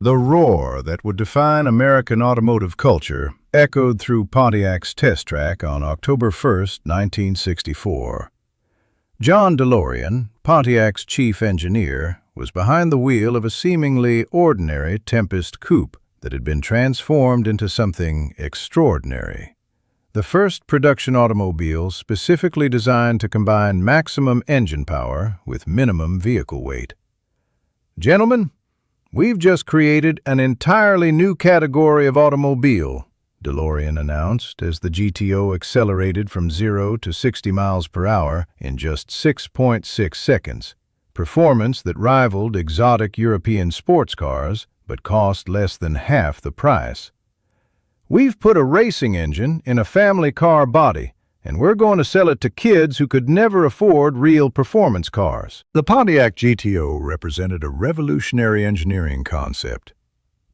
The roar that would define American automotive culture echoed through Pontiac's test track on October 1, 1964. John DeLorean, Pontiac's chief engineer, was behind the wheel of a seemingly ordinary Tempest coupe that had been transformed into something extraordinary. The first production automobile specifically designed to combine maximum engine power with minimum vehicle weight. "Gentlemen, we've just created an entirely new category of automobile," DeLorean announced as the GTO accelerated from 0 to 60 miles per hour in just 6.6 seconds, performance that rivaled exotic European sports cars but cost less than half the price. "We've put a racing engine in a family car body, and we're going to sell it to kids who could never afford real performance cars." The Pontiac GTO represented a revolutionary engineering concept.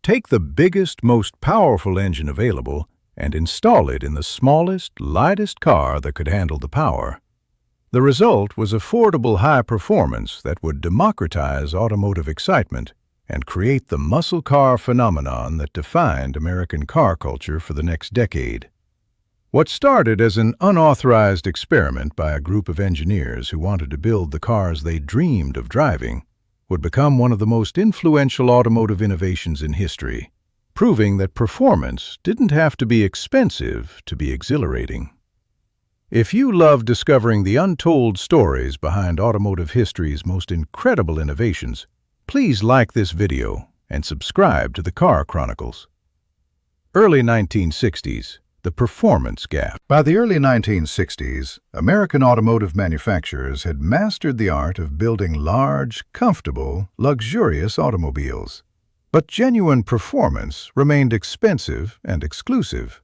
Take the biggest, most powerful engine available and install it in the smallest, lightest car that could handle the power. The result was affordable high performance that would democratize automotive excitement and create the muscle car phenomenon that defined American car culture for the next decade. What started as an unauthorized experiment by a group of engineers who wanted to build the cars they dreamed of driving would become one of the most influential automotive innovations in history, proving that performance didn't have to be expensive to be exhilarating. If you love discovering the untold stories behind automotive history's most incredible innovations, please like this video and subscribe to the Car Chronicles. Early 1960s, the performance gap. By the early 1960s, American automotive manufacturers had mastered the art of building large, comfortable, luxurious automobiles. But genuine performance remained expensive and exclusive.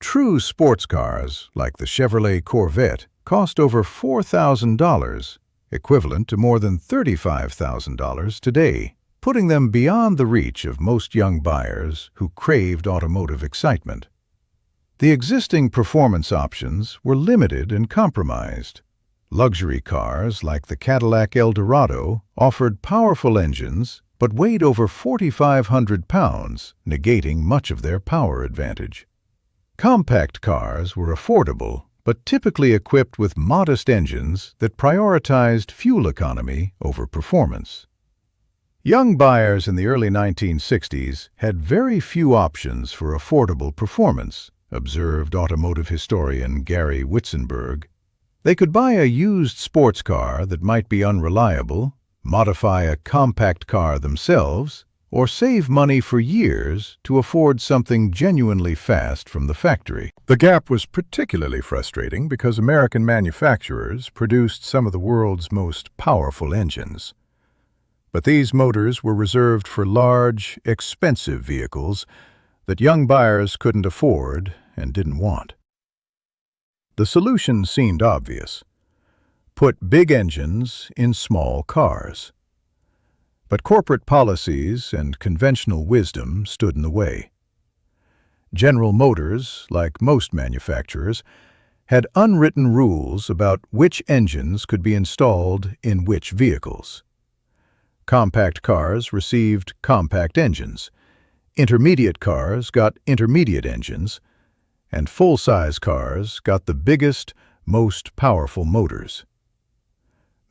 True sports cars, like the Chevrolet Corvette, cost over $4,000, equivalent to more than $35,000 today, putting them beyond the reach of most young buyers who craved automotive excitement. The existing performance options were limited and compromised. Luxury cars like the Cadillac Eldorado offered powerful engines but weighed over 4,500 pounds, negating much of their power advantage. Compact cars were affordable but typically equipped with modest engines that prioritized fuel economy over performance. Young buyers in the early 1960s had very few options for affordable performance, observed automotive historian Gary Witzenberg. They could buy a used sports car that might be unreliable, modify a compact car themselves, or save money for years to afford something genuinely fast from the factory. The gap was particularly frustrating because American manufacturers produced some of the world's most powerful engines. But these motors were reserved for large, expensive vehicles that young buyers couldn't afford and didn't want. The solution seemed obvious. Put big engines in small cars. But corporate policies and conventional wisdom stood in the way. General Motors, like most manufacturers, had unwritten rules about which engines could be installed in which vehicles. Compact cars received compact engines, intermediate cars got intermediate engines, and full-size cars got the biggest, most powerful motors.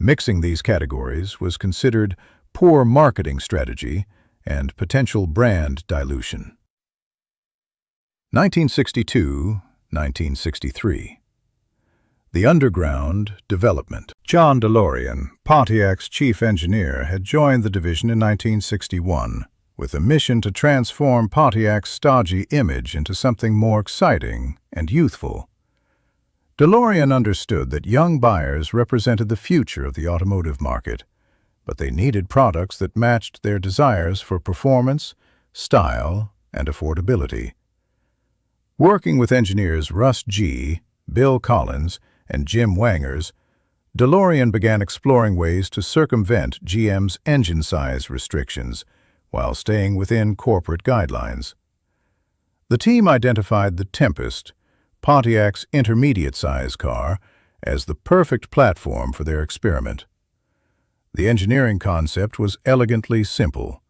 Mixing these categories was considered poor marketing strategy and potential brand dilution. 1962-1963. The underground development. John DeLorean, Pontiac's chief engineer, had joined the division in 1961 with a mission to transform Pontiac's stodgy image into something more exciting and youthful. DeLorean understood that young buyers represented the future of the automotive market, but they needed products that matched their desires for performance, style, and affordability. Working with engineers Russ G., Bill Collins, and Jim Wangers, DeLorean began exploring ways to circumvent GM's engine size restrictions while staying within corporate guidelines. The team identified the Tempest, Pontiac's intermediate-size car, as the perfect platform for their experiment. The engineering concept was elegantly simple.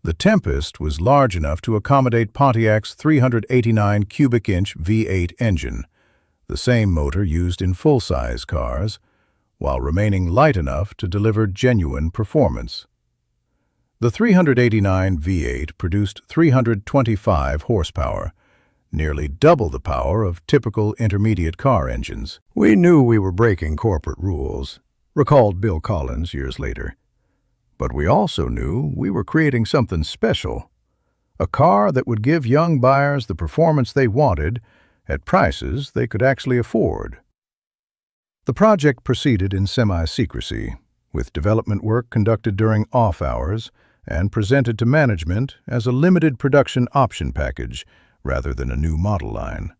The Tempest was large enough to accommodate Pontiac's 389 cubic inch V8 engine, the same motor used in full-size cars, while remaining light enough to deliver genuine performance. The 389 V8 produced 325 horsepower, nearly double the power of typical intermediate car engines. "We knew we were breaking corporate rules," recalled Bill Collins years later. "But we also knew we were creating something special, a car that would give young buyers the performance they wanted at prices they could actually afford." The project proceeded in semi-secrecy, with development work conducted during off hours and presented to management as a limited production option package rather than a new model line.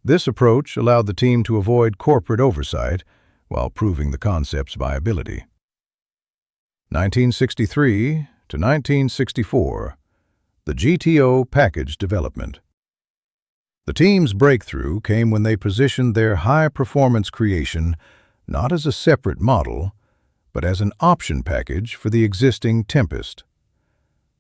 This approach allowed the team to avoid corporate oversight while proving the concept's viability. 1963 to 1964, the GTO package development. The team's breakthrough came when they positioned their high-performance creation not as a separate model, but as an option package for the existing Tempest.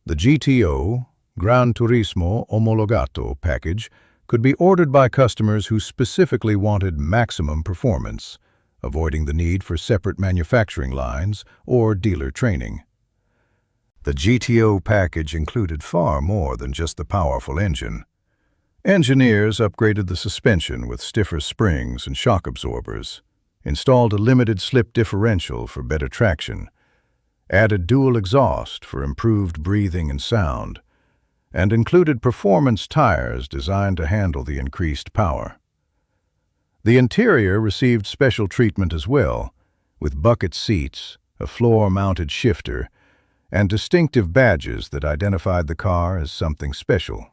The GTO, Gran Turismo Omologato package, could be ordered by customers who specifically wanted maximum performance, avoiding the need for separate manufacturing lines or dealer training. The GTO package included far more than just the powerful engine. Engineers upgraded the suspension with stiffer springs and shock absorbers, installed a limited slip differential for better traction, added dual exhaust for improved breathing and sound, and included performance tires designed to handle the increased power. The interior received special treatment as well, with bucket seats, a floor-mounted shifter, and distinctive badges that identified the car as something special.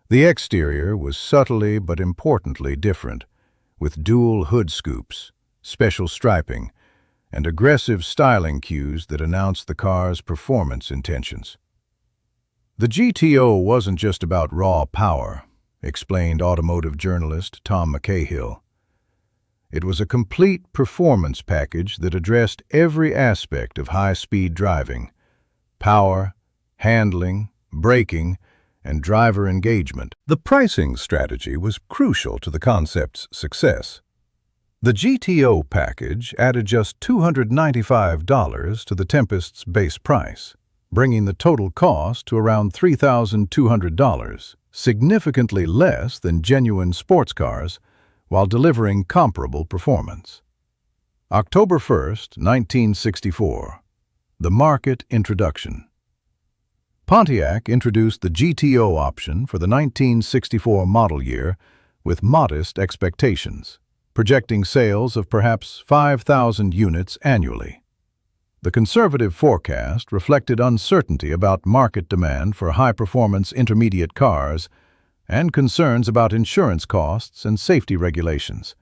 The exterior was subtly but importantly different, with dual hood scoops, special striping, and aggressive styling cues that announced the car's performance intentions. The GTO wasn't just about raw power, explained automotive journalist Tom McCahill. It was a complete performance package that addressed every aspect of high-speed driving: power, handling, braking, and driver engagement. The pricing strategy was crucial to the concept's success. The GTO package added just $295 to the Tempest's base price, bringing the total cost to around $3,200, significantly less than genuine sports cars, while delivering comparable performance. October 1st, 1964. The market introduction. Pontiac introduced the GTO option for the 1964 model year with modest expectations, projecting sales of perhaps 5,000 units annually. The conservative forecast reflected uncertainty about market demand for high-performance intermediate cars and concerns about insurance costs and safety regulations.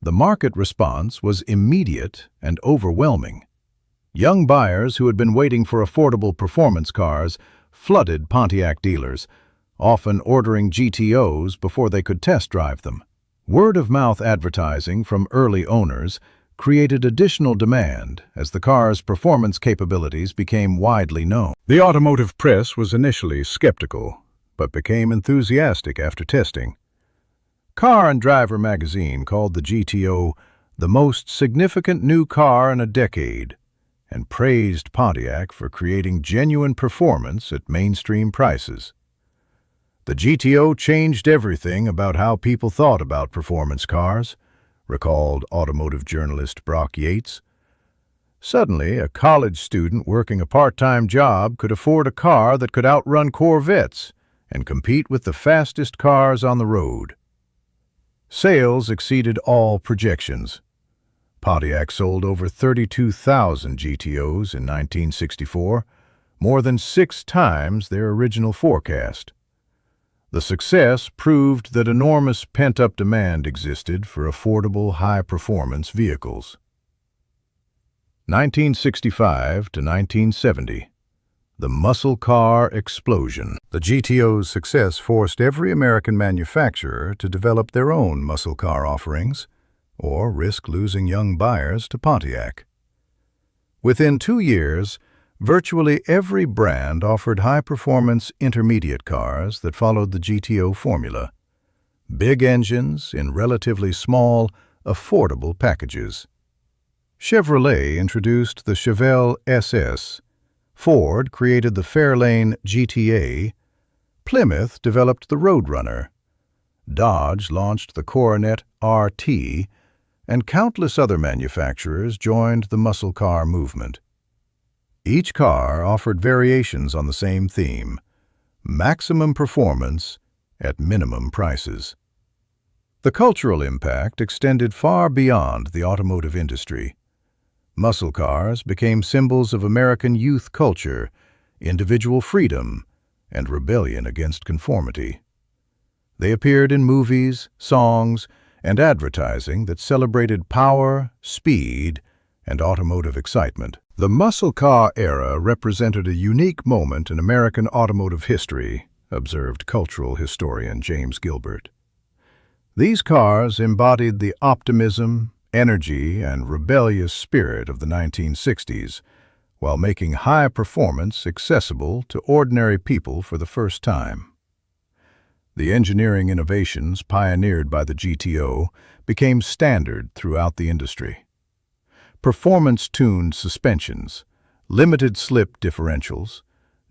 The market response was immediate and overwhelming. Young buyers who had been waiting for affordable performance cars flooded Pontiac dealers, often ordering GTOs before they could test drive them. Word-of-mouth advertising from early owners created additional demand as the car's performance capabilities became widely known. The automotive press was initially skeptical, but became enthusiastic after testing. Car and Driver magazine called the GTO the most significant new car in a decade, and praised Pontiac for creating genuine performance at mainstream prices. The GTO changed everything about how people thought about performance cars, recalled automotive journalist Brock Yates. Suddenly, a college student working a part-time job could afford a car that could outrun Corvettes and compete with the fastest cars on the road. Sales exceeded all projections. Pontiac sold over 32,000 GTOs in 1964, more than 6 times their original forecast. The success proved that enormous pent-up demand existed for affordable, high-performance vehicles. 1965 to 1970. The muscle car explosion. The GTO's success forced every American manufacturer to develop their own muscle car offerings, or risk losing young buyers to Pontiac. Within 2 years, Virtually every brand offered high-performance intermediate cars that followed the GTO formula. Big engines in relatively small, affordable packages. Chevrolet introduced the Chevelle SS. Ford created the Fairlane GTA. Plymouth developed the Roadrunner. Dodge launched the Coronet RT, and countless other manufacturers joined the muscle car movement. Each car offered variations on the same theme: maximum performance at minimum prices. The cultural impact extended far beyond the automotive industry. Muscle cars became symbols of American youth culture, individual freedom, and rebellion against conformity. They appeared in movies, songs, and advertising that celebrated power, speed, and automotive excitement. The muscle car era represented a unique moment in American automotive history, observed cultural historian James Gilbert. These cars embodied the optimism, energy, and rebellious spirit of the 1960s, while making high performance accessible to ordinary people for the first time. The engineering innovations pioneered by the GTO became standard throughout the industry. Performance-tuned suspensions, limited-slip differentials,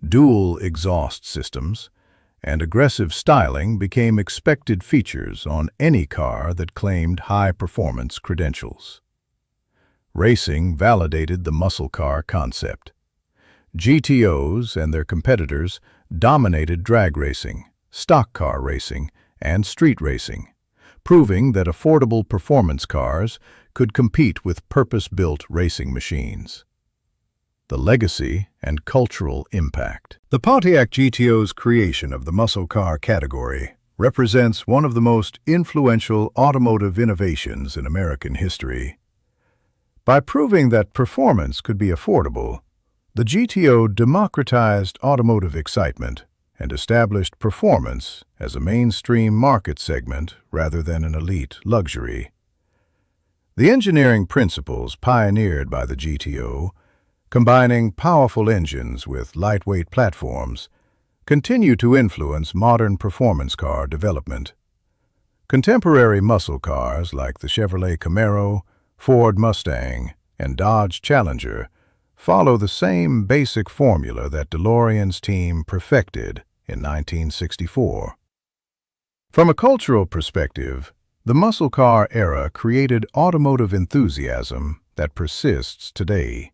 dual exhaust systems, and aggressive styling became expected features on any car that claimed high-performance credentials. Racing validated the muscle car concept. GTOs and their competitors dominated drag racing, stock car racing, and street racing, proving that affordable performance cars could compete with purpose-built racing machines. The legacy and cultural impact. The Pontiac GTO's creation of the muscle car category represents one of the most influential automotive innovations in American history. By proving that performance could be affordable, the GTO democratized automotive excitement and established performance as a mainstream market segment rather than an elite luxury. The engineering principles pioneered by the GTO, combining powerful engines with lightweight platforms, continue to influence modern performance car development. Contemporary muscle cars like the Chevrolet Camaro, Ford Mustang, and Dodge Challenger follow the same basic formula that DeLorean's team perfected in 1964. From a cultural perspective, the muscle car era created automotive enthusiasm that persists today.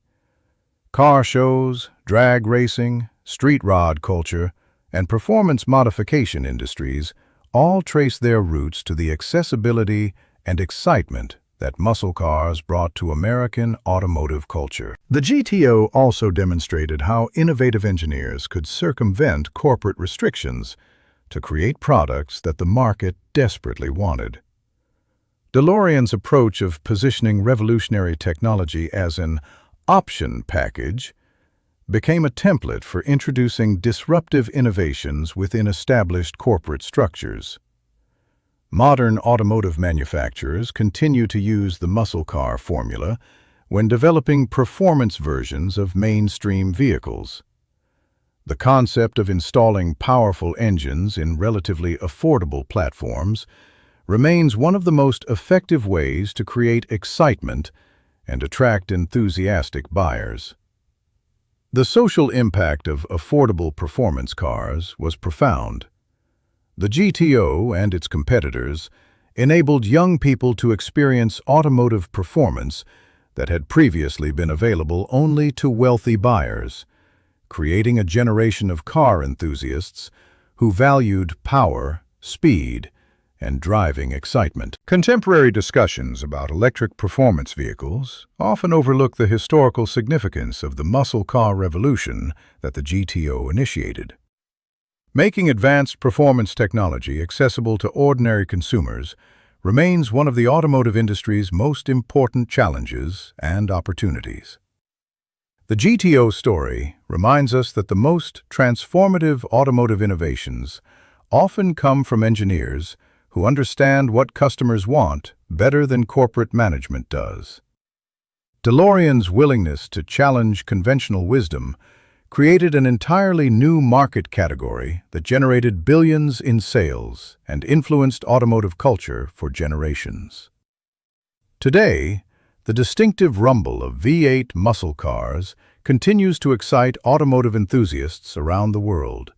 Car shows, drag racing, street rod culture, and performance modification industries all trace their roots to the accessibility and excitement that muscle cars brought to American automotive culture. The GTO also demonstrated how innovative engineers could circumvent corporate restrictions to create products that the market desperately wanted. DeLorean's approach of positioning revolutionary technology as an option package became a template for introducing disruptive innovations within established corporate structures. Modern automotive manufacturers continue to use the muscle car formula when developing performance versions of mainstream vehicles. The concept of installing powerful engines in relatively affordable platforms remains one of the most effective ways to create excitement and attract enthusiastic buyers. The social impact of affordable performance cars was profound. The GTO and its competitors enabled young people to experience automotive performance that had previously been available only to wealthy buyers, creating a generation of car enthusiasts who valued power, speed, and driving excitement. Contemporary discussions about electric performance vehicles often overlook the historical significance of the muscle car revolution that the GTO initiated. Making advanced performance technology accessible to ordinary consumers remains one of the automotive industry's most important challenges and opportunities. The GTO story reminds us that the most transformative automotive innovations often come from engineers who understand what customers want better than corporate management does. DeLorean's willingness to challenge conventional wisdom created an entirely new market category that generated billions in sales and influenced automotive culture for generations. Today, the distinctive rumble of V8 muscle cars continues to excite automotive enthusiasts around the world,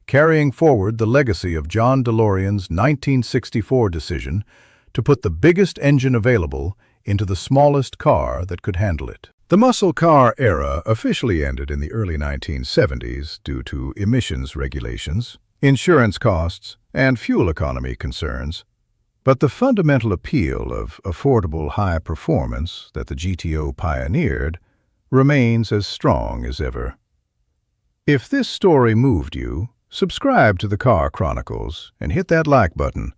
carrying forward the legacy of John DeLorean's 1964 decision to put the biggest engine available into the smallest car that could handle it. The muscle car era officially ended in the early 1970s due to emissions regulations, insurance costs, and fuel economy concerns. But the fundamental appeal of affordable high performance that the GTO pioneered remains as strong as ever. If this story moved you, subscribe to the Car Chronicles and hit that like button.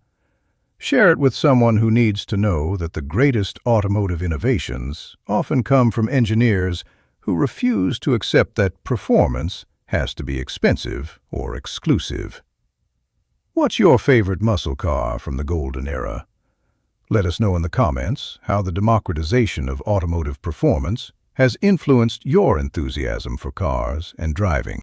Share it with someone who needs to know that the greatest automotive innovations often come from engineers who refuse to accept that performance has to be expensive or exclusive. What's your favorite muscle car from the golden era? Let us know in the comments how the democratization of automotive performance has influenced your enthusiasm for cars and driving.